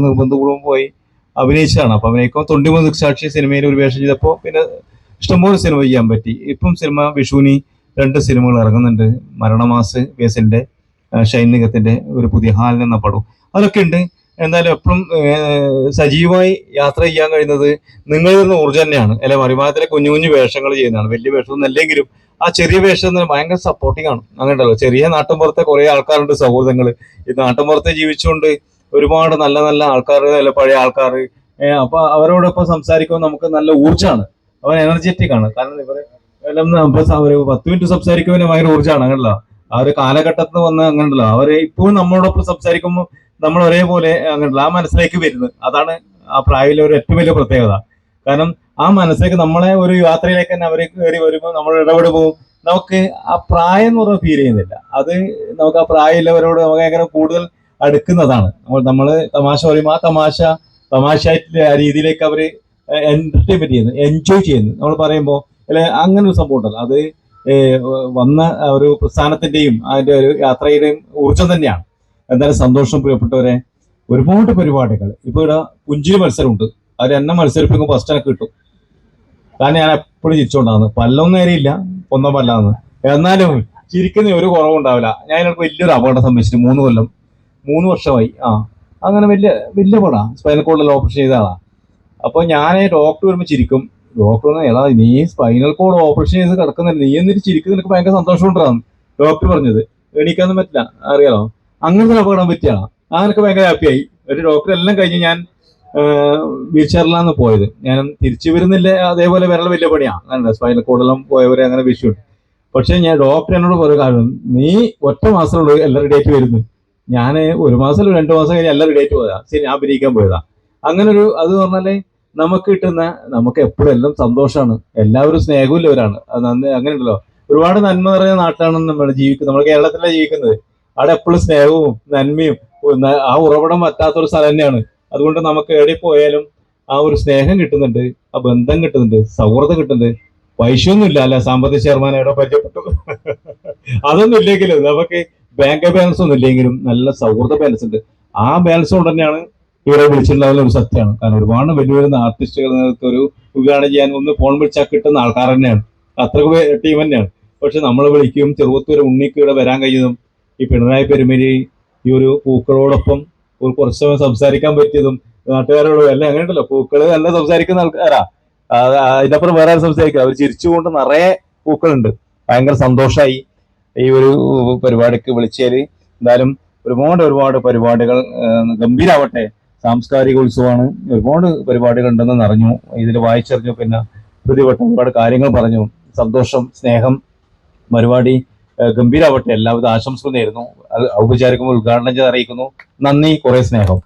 നിർബന്ധപൂർവ്വം പോയി അഭിനയിച്ചതാണ്. അപ്പൊ അഭിനയിക്കുമ്പോൾ 93 ദൃക്സാക്ഷി സിനിമയിൽ ഒരു വേഷം ചെയ്തപ്പോൾ പിന്നെ ഇഷ്ടംപോലെ സിനിമ ചെയ്യാൻ പറ്റി. ഇപ്പം സിനിമ വിഷുവിന് 2 സിനിമകൾ ഇറങ്ങുന്നുണ്ട്. മരണമാസ് ബേസിന്റെ ഷൈൻ നിഗത്തിന്റെ ഒരു പുതിയ ഹാൽ എന്ന പടവും അതൊക്കെ ഉണ്ട്. എന്തായാലും എപ്പോഴും സജീവമായി യാത്ര ചെയ്യാൻ കഴിയുന്നത് നിങ്ങളിൽ നിന്ന് ഊർജ്ജം തന്നെയാണ്. അല്ലെ, വരുമാനത്തിലെ കുഞ്ഞു കുഞ്ഞു വേഷങ്ങൾ ചെയ്യുന്നതാണ്. വലിയ വേഷമൊന്നും അല്ലെങ്കിലും ആ ചെറിയ വേഷം ഭയങ്കര സപ്പോർട്ടിംഗ് ആണ്. അങ്ങനെയുണ്ടല്ലോ, ചെറിയ നാട്ടിൻപുറത്തെ കുറെ ആൾക്കാരുണ്ട്, സൗഹൃദങ്ങൾ. ഈ നാട്ടിൻപുറത്തെ ജീവിച്ചുകൊണ്ട് ഒരുപാട് നല്ല നല്ല ആൾക്കാർ, അല്ല പഴയ ആൾക്കാർ. അപ്പൊ അവരോടൊപ്പം സംസാരിക്കുമ്പോൾ നമുക്ക് നല്ല ഊർജ്ജമാണ്, അവൻ എനർജറ്റിക് ആണ്. കാരണം ഇവരെ എല്ലാം ഒരു 10 മിനിറ്റ് സംസാരിക്കുമ്പോൾ ഭയങ്കര ഊർജ്ജമാണ്. അങ്ങനല്ലോ ആ ഒരു കാലഘട്ടത്തിൽ വന്ന് അങ്ങനല്ലോ അവരെ ഇപ്പോഴും നമ്മളോടൊപ്പം സംസാരിക്കുമ്പോൾ നമ്മൾ ഒരേപോലെ അങ്ങനല്ല ആ മനസ്സിലേക്ക് വരുന്നത്. അതാണ് ആ പ്രായത്തിലെ ഒരു ഏറ്റവും വലിയ പ്രത്യേകത. കാരണം ആ മനസ്സിലേക്ക് നമ്മളെ ഒരു യാത്രയിലേക്ക് തന്നെ അവർ കയറി വരുമ്പോൾ നമ്മൾ ഇടപെടുമ്പോൾ നമുക്ക് ആ പ്രായം എന്ന് പറഞ്ഞാൽ ഫീൽ ചെയ്യുന്നില്ല. അത് നമുക്ക് ആ പ്രായമുള്ളവരോട് നമുക്ക് അങ്ങനെ കൂടുതൽ അടുക്കുന്നതാണ്. നമ്മൾ തമാശ പറയുമ്പോൾ ആ തമാശയായിട്ടുള്ള ആ രീതിയിലേക്ക് അവര് എന്റർടൈൻമെന്റ് ചെയ്യുന്നു, എൻജോയ് ചെയ്യുന്നു. നമ്മൾ പറയുമ്പോൾ അല്ലെ, അങ്ങനെ ഒരു സംഭവം ഉണ്ടല്ലോ, അത് വന്ന ഒരു പ്രസ്ഥാനത്തിന്റെയും അതിന്റെ ഒരു യാത്രയുടെയും ഊർജം തന്നെയാണ്. എന്തായാലും സന്തോഷം പ്രിയപ്പെട്ടവരെ. ഒരുപാട് പരിപാടികൾ ഇപ്പൊ ഇവിടെ പുഞ്ചിരി മത്സരമുണ്ട്. അവർ എന്നെ മത്സരിപ്പിക്കുമ്പോൾ ഫസ്റ്റ് എനിക്ക് കിട്ടും. കാരണം ഞാൻ എപ്പോഴും ചിരിച്ചോണ്ടാന്ന്, പല്ലൊന്നും നേരെയില്ല, ഒന്നും പല്ലാന്ന്. എന്നാലും ചിരിക്കുന്ന ഒരു കുറവുണ്ടാവില്ല. ഞാൻ ഇതിനൊക്കെ വലിയൊരു അപകടം സംഭവിച്ചിട്ട് 3 വർഷമായി. അങ്ങനെ വലിയ വലിയ പടാ, സ്പൈനൽ കോഡിൽ ഓപ്പറേഷൻ ചെയ്ത ആളാ. അപ്പൊ ഞാൻ ഡോക്ടർ വരുമ്പോൾ ചിരിക്കും. ഡോക്ടർ ഏതാ നീ സ്പൈനൽ കോഡ് ഓപ്പറേഷൻ ചെയ്ത് കിടക്കുന്നില്ല, നീ എന്നിട്ട് ചിരിക്കുന്നത് നിനക്ക് ഭയങ്കര സന്തോഷം ഉണ്ടാകും ഡോക്ടർ പറഞ്ഞത്. എണീക്കാനൊന്നും പറ്റില്ല, അറിയാലോ. അങ്ങനത്തെ അപകടം പറ്റിയാണ്. എനിക്ക് ഭയങ്കര ഹാപ്പിയായി. ഒരു ഡോക്ടർ എല്ലാം കഴിഞ്ഞ് ഞാൻ വീൽ ചെയറിലാണ് പോയത്. ഞാൻ തിരിച്ചു വരുന്നില്ല, അതേപോലെ വരൽ വലിയ പണിയാണ്. അങ്ങനെ സ്പൈനൽ കോഡെല്ലാം പോയവരെ അങ്ങനെ വിഷയമുണ്ട്. പക്ഷെ ഞാൻ ഡോക്ടർ എന്നോട് പറയുക, കാരണം നീ ഒറ്റ മാസമുള്ളൂ എല്ലാവരും ഡേറ്റ് വരുന്നു. ഞാൻ 1 മാസം 2 മാസം കഴിഞ്ഞ് എല്ലാവരും ഡേറ്റ് പോയതാ. ശരി, ഞാൻ അഭിനയിക്കാൻ പോയതാ. അങ്ങനെ ഒരു അത് പറഞ്ഞാല് നമുക്ക് കിട്ടുന്ന, നമുക്ക് എപ്പോഴും എല്ലാം സന്തോഷമാണ്. എല്ലാവരും സ്നേഹമില്ലവരാണ്. അത് അങ്ങനെയുണ്ടല്ലോ, ഒരുപാട് നന്മ നിറഞ്ഞ നാട്ടിലാണ് നമ്മൾ ജീവിക്കുന്നത്. നമ്മൾ കേരളത്തിലാണ് ജീവിക്കുന്നത്. അവിടെ എപ്പോഴും സ്നേഹവും നന്മയും ആ ഉറവിടം പറ്റാത്തൊരു സ്ഥലം തന്നെയാണ്. അതുകൊണ്ട് നമുക്ക് എവിടെ പോയാലും ആ ഒരു സ്നേഹം കിട്ടുന്നുണ്ട്, ആ ബന്ധം കിട്ടുന്നുണ്ട്, സൗഹൃദം കിട്ടുന്നുണ്ട്. പൈസയൊന്നും ഇല്ല, അല്ലെ, സാമ്പത്തിക ചെയർമാൻ എവിടെ പരിചയപ്പെട്ടു അതൊന്നും ഇല്ലെങ്കിലും നമുക്ക് ബാങ്ക് ബാലൻസ് ഒന്നും ഇല്ലെങ്കിലും നല്ല സൗഹൃദ ബാലൻസ് ഉണ്ട്. ആ ബാലൻസ് കൊണ്ട് തന്നെയാണ് ഇവരെ വിളിച്ചിട്ടുണ്ടാവുന്ന ഒരു സത്യമാണ്. കാരണം ഒരുപാട് വലിയ വരുന്ന ആർട്ടിസ്റ്റുകൾ ഒരു ഉദ്ഘാടനം ചെയ്യാൻ ഒന്ന് ഫോൺ വിളിച്ചാൽ കിട്ടുന്ന ആൾക്കാർ തന്നെയാണ്. അത്രക്ക് ടീം തന്നെയാണ്. പക്ഷെ നമ്മൾ വിളിക്കും, ചെറുപ്പത്തൂർ ഉണ്ണിക്ക് ഇവിടെ വരാൻ കഴിയുന്നതും ഈ പിണറായി പെരുമരി ഈ ഒരു പൂക്കളോടൊപ്പം ഒരു കുറച്ച് സമയം സംസാരിക്കാൻ പറ്റിയതും നാട്ടുകാരോട് എല്ലാം അങ്ങനെയുണ്ടല്ലോ, പൂക്കള് നല്ല സംസാരിക്കുന്ന ആൾക്കാരാ. അതിനപ്പുറം വേറെ സംസാരിക്കുക, അവർ ചിരിച്ചുകൊണ്ട് നിറയെ പൂക്കളുണ്ട്. ഭയങ്കര സന്തോഷമായി ഈ ഒരു പരിപാടിക്ക് വിളിച്ചേര്. എന്തായാലും ഒരുപാട് പരിപാടികൾ ഗംഭീരാവട്ടെ. സാംസ്കാരിക ഉത്സവമാണ്, ഒരുപാട് പരിപാടികൾ ഉണ്ടെന്ന് അറിഞ്ഞു. ഇതിൽ വായിച്ചറിഞ്ഞു, പിന്നെ പ്രതിവട്ടം ഒരുപാട് കാര്യങ്ങൾ പറഞ്ഞു. സന്തോഷം, സ്നേഹം. പരിപാടി ഗംഭീരാവട്ടെ. എല്ലാവിധ ആശംസകൾ നേരുന്നു. ഔപചാരികമായി ഉദ്ഘാടനം ചെയ്ത് അറിയിക്കുന്നു. നന്ദി, കുറെ സ്നേഹം.